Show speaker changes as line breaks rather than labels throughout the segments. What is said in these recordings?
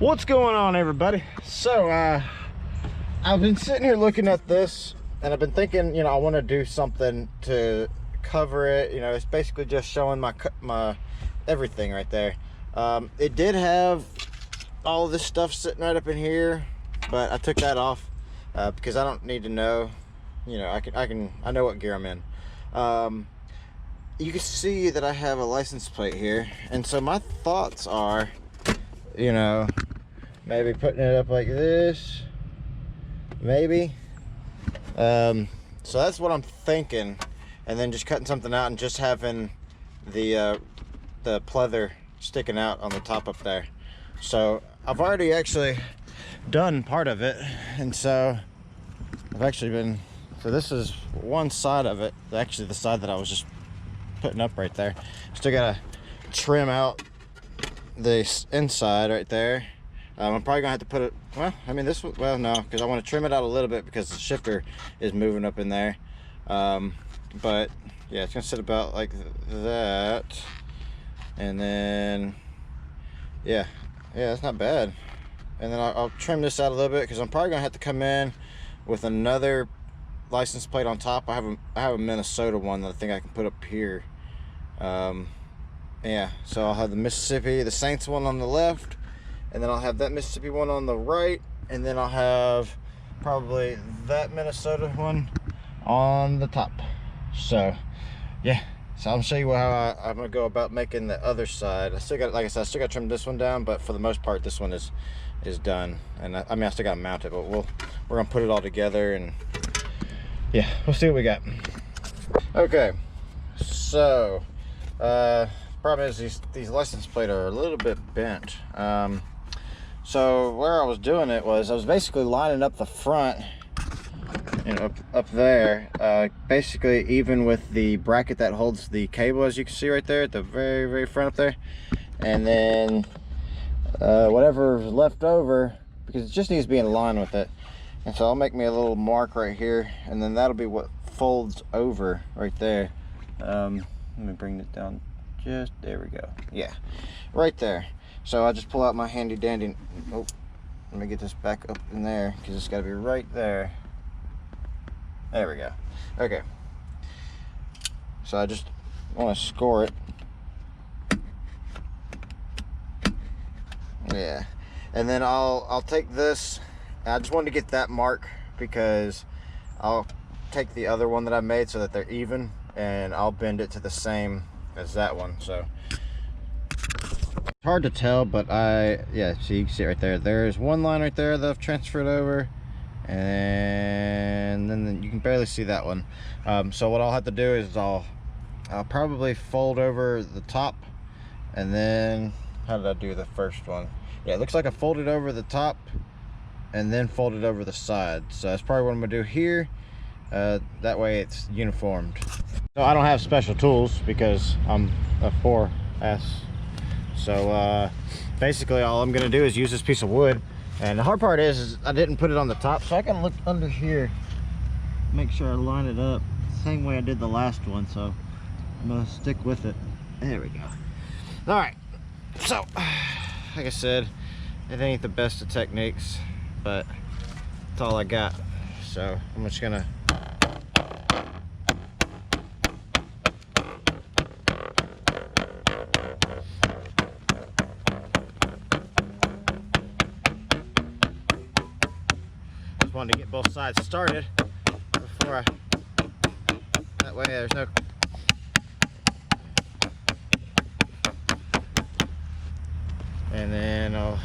What's going on, everybody? So I've been sitting here looking at this and I've been thinking, I want to do something to cover it. It's basically just showing my everything right there. It did have all this stuff sitting right up in here, but I took that off because I don't need to know. I know what gear I'm in. You can see that I have a license plate here, and so my thoughts are, maybe putting it up like this, maybe. So that's what I'm thinking, and then just cutting something out and just having the pleather sticking out on the top up there. So I've already actually done part of it, and so I've actually been, so this is one side of it, actually the side that I was just putting up right there. Still gotta trim out the inside right there. I'm probably gonna have to put it, no, because I want to trim it out a little bit because the shifter is moving up in there. But yeah, it's gonna sit about like that, and then yeah, it's not bad. And then I'll trim this out a little bit because I'm probably gonna have to come in with another license plate on top. I have a Minnesota one that I think I can put up here. Yeah, so I'll have the Mississippi, the Saints one on the left, and then I'll have that Mississippi one on the right, and then I'll have probably that Minnesota one on the top. So yeah, so I'll show you how I'm gonna go about making the other side. I still got, like I said, I still got to trim this one down, but for the most part this one is done. And I still got to mount it, but we're gonna put it all together, and yeah, we'll see what we got. Okay, so problem is these license plates are a little bit bent. So where I was doing it was I was basically lining up the front, up there, basically even with the bracket that holds the cable, as you can see right there at the very, very front up there, and then whatever's left over, because it just needs to be in line with it. And so I'll make me a little mark right here, and then that'll be what folds over right there. Let me bring it down just, there we go. Yeah, right there. So I just pull out my handy dandy, oh, let me get this back up in there because it's got to be right there. There we go. Okay, so I just want to score it. Yeah, and then I'll take this. I just wanted to get that mark because I'll take the other one that I made so that they're even, and I'll bend it to the same as that one. So it's hard to tell, but yeah, so you can see it right there. There's one line right there that I've transferred over, and then you can barely see that one. So what I'll have to do is I'll probably fold over the top, and then how did I do the first one? Yeah, it looks like I folded over the top and then folded over the side. So that's probably what I'm gonna do here. That way it's uniformed. So I don't have special tools because I'm a 4S. So basically all I'm gonna do is use this piece of wood. And the hard part is I didn't put it on the top, so I can look under here, make sure I line it up the same way I did the last one. So I'm gonna stick with it. There we go. All right, so like I said, it ain't the best of techniques, but that's all I got. So I'm just gonna wanted to get both sides started before that way there's no, and then I'll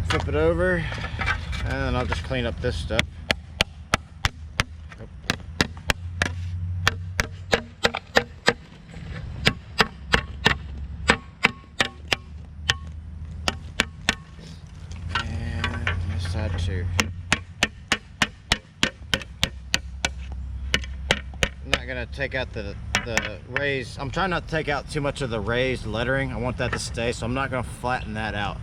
flip it over, and then I'll just clean up this stuff. And this side too. I'm not gonna take out the raised, I'm trying not to take out too much of the raised lettering. I want that to stay, so I'm not gonna flatten that out.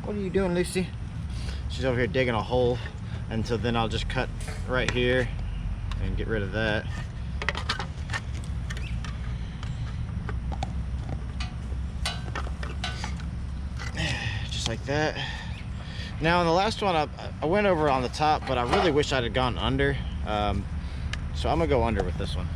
What are you doing, Lucy? She's over here digging a hole, and so then I'll just cut right here and get rid of that. just like that. Now, in the last one, I went over on the top, but I really wish I'd have gone under. So I'm gonna go under with this one.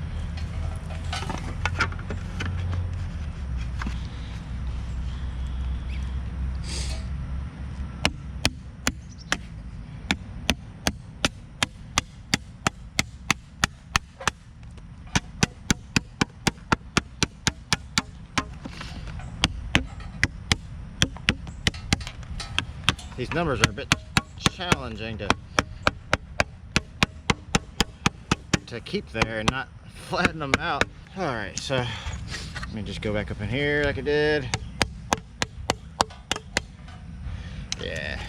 These numbers are a bit challenging to keep there and not flatten them out. All right, so let me just go back up in here like I did. Yeah.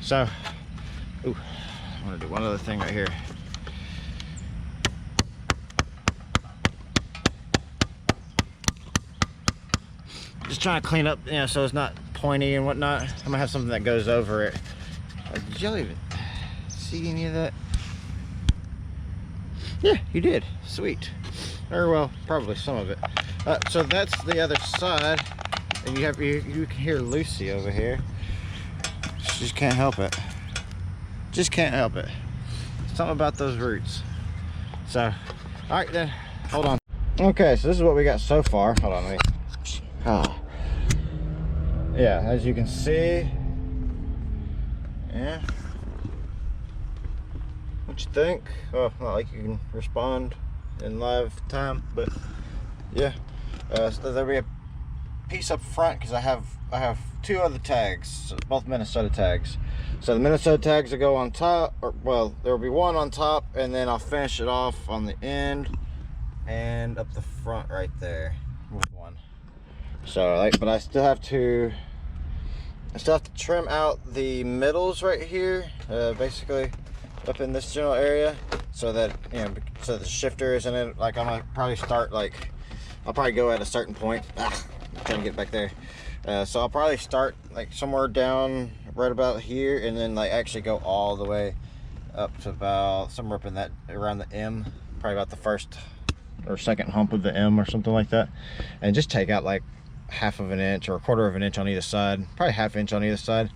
So, ooh, I want to do one other thing right here. Just trying to clean up, you know, so it's not pointy and whatnot. I'm gonna have something that goes over it. Did y'all even see any of that? Yeah, you did. Sweet. Or well, probably some of it. So that's the other side, and you can hear Lucy over here. She just can't help it. Just can't help it. Something about those roots. So, all right then. Hold on. Okay, so this is what we got so far. Hold on, let me. Yeah, as you can see. Yeah. What you think? Oh, not like you can respond in live time, but yeah. So there'll be a piece up front because I have two other tags, both Minnesota tags. So the Minnesota tags will go on top, or well, there will be one on top, and then I'll finish it off on the end and up the front right there with one. So, like, but I still have to trim out the middles right here, basically up in this general area, so that, you know, so the shifter isn't in. Like, I'm gonna probably start, like, I'll probably go at a certain point. I'm trying to get back there. So I'll probably start like somewhere down right about here, and then like actually go all the way up to about somewhere up in that around the M, probably about the first or second hump of the M or something like that, and just take out like half of an inch or a quarter of an inch on either side, probably half inch on either side,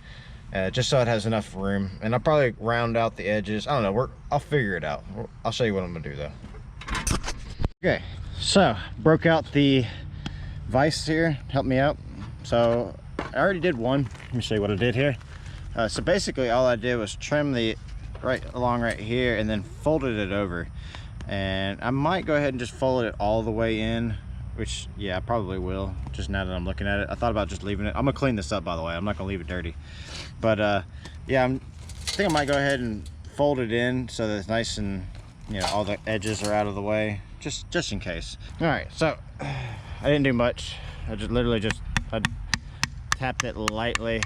just so it has enough room. And I'll probably round out the edges. I don't know, I'll figure it out. I'll show you what I'm gonna do though. Okay, so broke out the vise here, help me out. So I already did one. Let me show you what I did here. So basically all I did was trim the right along right here and then folded it over. And I might go ahead and just fold it all the way in, which, yeah, I probably will, just now that I'm looking at it. I thought about just leaving it. I'm gonna clean this up, by the way. I'm not gonna leave it dirty. But yeah, I think I might go ahead and fold it in so that it's nice and, you know, all the edges are out of the way, just in case. All right, so I didn't do much. I just literally I tapped it lightly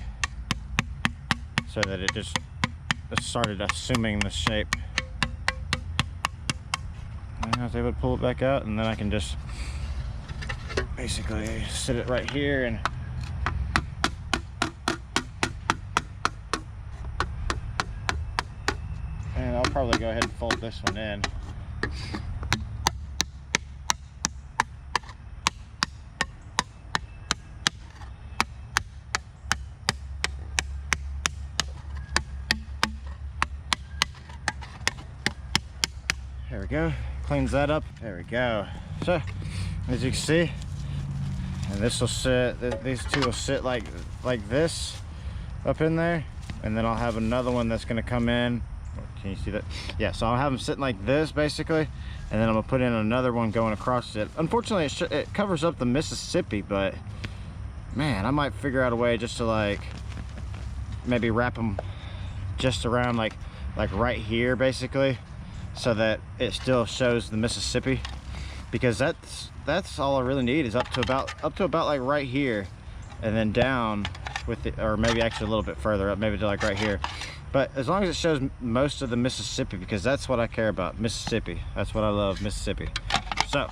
so that it just started assuming the shape. And I was able to pull it back out, and then I can just basically sit it right here and I'll probably go ahead and fold this one in. There we go, cleans that up. There we go. So as you can see, and this will sit, these two will sit like this up in there, and then I'll have another one that's going to come in. Can you see that? Yeah, so I'll have them sitting like this basically, and then I'm gonna put in another one going across it. Unfortunately, it covers up the Mississippi, but man, I might figure out a way just to like maybe wrap them just around like right here basically, so that it still shows the Mississippi, because that's all I really need is up to about like right here, and then down with it, or maybe actually a little bit further up, maybe to like right here. But as long as it shows most of the Mississippi, because that's what I care about, Mississippi. That's what I love, Mississippi. So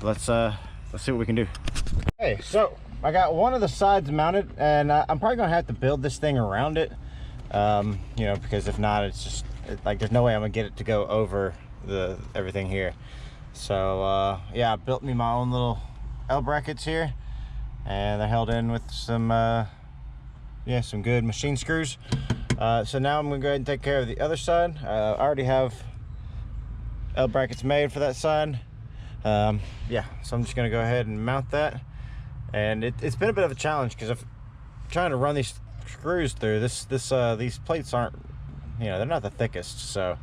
let's see what we can do. Okay, so I got one of the sides mounted, and I'm probably gonna have to build this thing around it, you know, because if not, it's just like there's no way I'm gonna get it to go over everything here. So yeah, I built me my own little L brackets here, and they're held in with some yeah, some good machine screws. So now I'm gonna go ahead and take care of the other side. I already have L brackets made for that side. Yeah, so I'm just gonna go ahead and mount that. And it's been a bit of a challenge because I'm trying to run these screws through these plates aren't, you know, they're not the thickest, so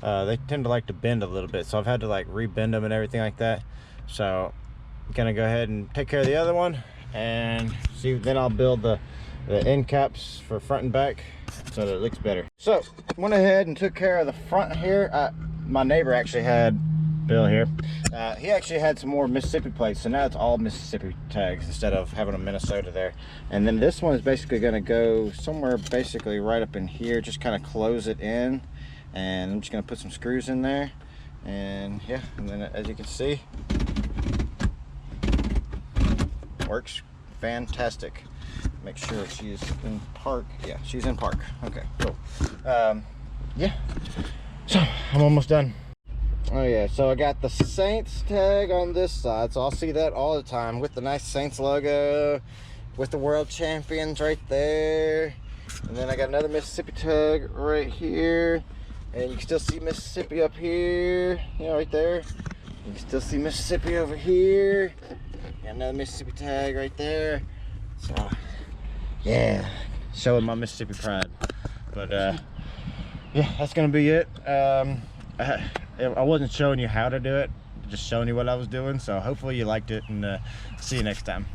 they tend to like to bend a little bit, so I've had to like rebend them and everything like that. So I'm gonna go ahead and take care of the other one and see, then I'll build the end caps for front and back so that it looks better. So went ahead and took care of the front here. My neighbor actually had, Bill here, he actually had some more Mississippi plates, so now it's all Mississippi tags instead of having a Minnesota there. And then this one is basically going to go somewhere basically right up in here, just kind of close it in, and I'm just going to put some screws in there, and yeah, and then as you can see, works fantastic. Make sure she's in park. Yeah, she's in park. Okay, cool. Yeah, so I'm almost done. Oh yeah, so I got the Saints tag on this side, so I'll see that all the time with the nice Saints logo, with the world champions right there. And then I got another Mississippi tag right here, and you can still see Mississippi up here, you know, right there. You can still see Mississippi over here. Got another Mississippi tag right there. So yeah, showing my Mississippi pride. But yeah, that's gonna be it. I wasn't showing you how to do it, just showing you what I was doing, so hopefully you liked it, and see you next time.